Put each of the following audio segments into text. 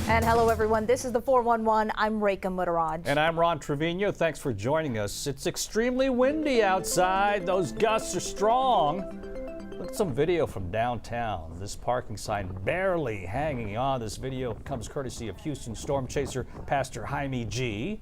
And hello, everyone. This is the 411. I'm Rekha Mutteraj. And I'm Ron Trevino. Thanks for joining us. It's extremely windy outside. Those gusts are strong. Look at some video from downtown. This parking sign barely hanging on. This video comes courtesy of Houston storm chaser Pastor Jaime G.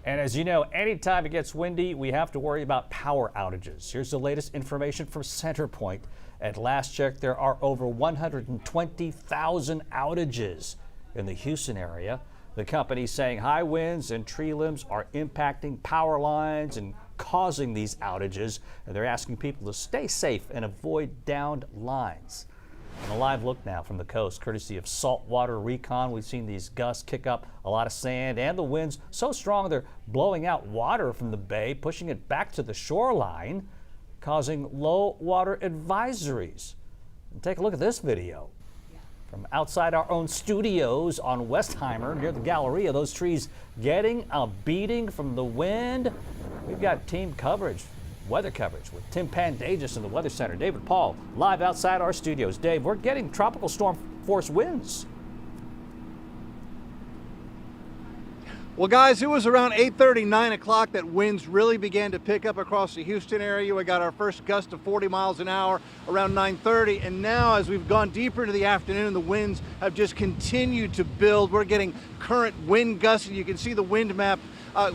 And as you know, anytime it gets windy, we have to worry about power outages. Here's the latest information from CenterPoint. At last check, there are over 120,000 outages in the Houston area. The company saying high winds and tree limbs are impacting power lines and causing these outages. And they're asking people to stay safe and avoid downed lines. And a live look now from the coast, courtesy of Saltwater Recon. We've seen these gusts kick up a lot of sand, and the winds so strong they're blowing out water from the bay, pushing it back to the shoreline, causing low water advisories. And take a look at this video. From outside our own studios on Westheimer near the Galleria, those trees getting a beating from the wind. We've got team coverage, weather coverage with Tim Pandagis in the Weather Center. David Paul live outside our studios. Dave, we're getting tropical storm force winds. Well, guys, it was around 8:30, 9 o'clock that winds really began to pick up across the Houston area. We got our first gust of 40 miles an hour around 9:30, and now as we've gone deeper into the afternoon, the winds have just continued to build. We're getting current wind gusts, and you can see the wind map,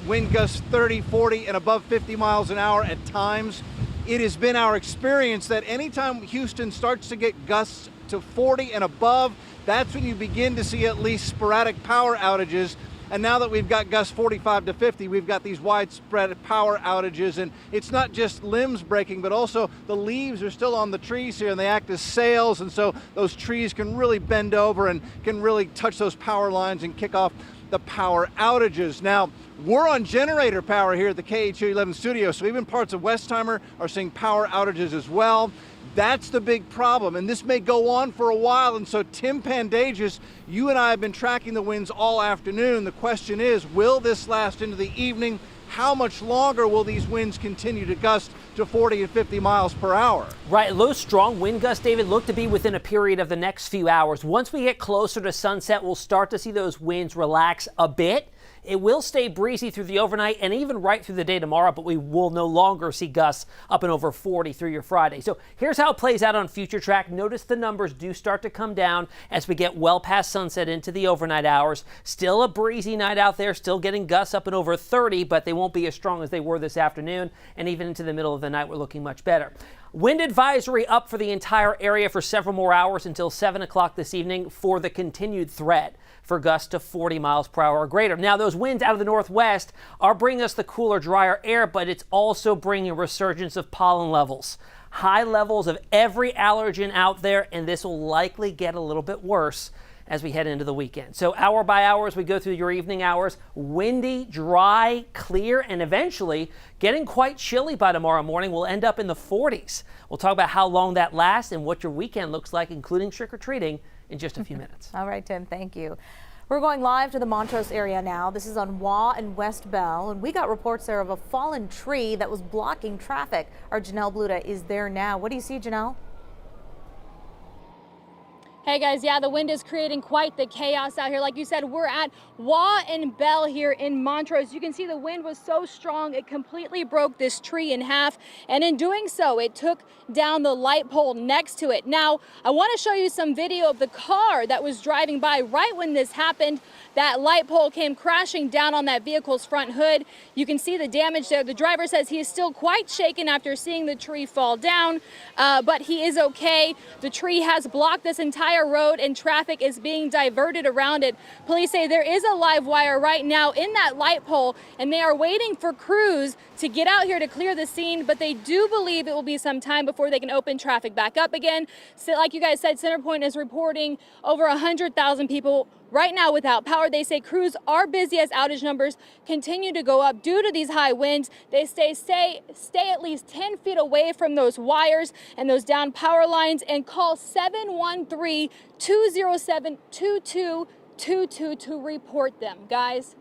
wind gusts 30, 40, and above 50 miles an hour at times. It has been our experience that anytime Houston starts to get gusts to 40 and above, that's when you begin to see at least sporadic power outages. And now that we've got gusts 45 to 50, we've got these widespread power outages, and it's not just limbs breaking, but also the leaves are still on the trees here and they act as sails, and so those trees can really bend over and can really touch those power lines and kick off the power outages. Now, we're on generator power here at the KHU11 studio, so even parts of Westheimer are seeing power outages as well. That's the big problem, and this may go on for a while. And so, Tim Pandagis, you and I have been tracking the winds all afternoon. The question is, will this last into the evening? How much longer will these winds continue to gust to 40 and 50 miles per hour? Right, those strong wind gusts, David, look to be within a period of the next few hours. Once we get closer to sunset, we'll start to see those winds relax a bit. It will stay breezy through the overnight and even right through the day tomorrow, but we will no longer see gusts up and over 40 through your Friday. So here's how it plays out on Future Track. Notice the numbers do start to come down as we get well past sunset into the overnight hours. Still a breezy night out there, still getting gusts up and over 30, but they won't be as strong as they were this afternoon. And even into the middle of the night, we're looking much better. Wind advisory up for the entire area for several more hours until 7 o'clock this evening for the continued threat for gusts to 40 miles per hour or greater. Now, those winds out of the northwest are bringing us the cooler, drier air, but it's also bringing a resurgence of pollen levels. High levels of every allergen out there, and this will likely get a little bit worse as we head into the weekend. So hour by hour as we go through your evening hours, windy, dry, clear, and eventually getting quite chilly by tomorrow morning. We'll end up in the 40s. We'll talk about how long that lasts and what your weekend looks like, including trick-or-treating, in just a few minutes. All right, Tim, thank you. We're going live to the Montrose area now. This is on Waugh and West Bell, and we got reports there of a fallen tree that was blocking traffic. Our Janelle Bluda is there now. What do you see, Janelle? Hey guys, yeah, the wind is creating quite the chaos out here. Like you said, we're at Waugh and Bell here in Montrose. You can see the wind was so strong, it completely broke this tree in half. And in doing so, it took down the light pole next to it. Now, I want to show you some video of the car that was driving by right when this happened. That light pole came crashing down on that vehicle's front hood. You can see the damage there. The driver says he is still quite shaken after seeing the tree fall down, but he is okay. The tree has blocked this entire road and traffic is being diverted around it. Police say there is a live wire right now in that light pole, and they are waiting for crews to get out here to clear the scene, but they do believe it will be some time before they can open traffic back up again. So like you guys said, CenterPoint is reporting over 100,000 people right now without power. They say crews are busy as outage numbers continue to go up due to these high winds. They stay at least 10 feet away from those wires and those down power lines, and call 713-207-2222 to report them, guys.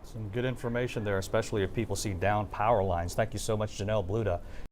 Some good information there, especially if people see down power lines. Thank you so much, Janelle Bluda.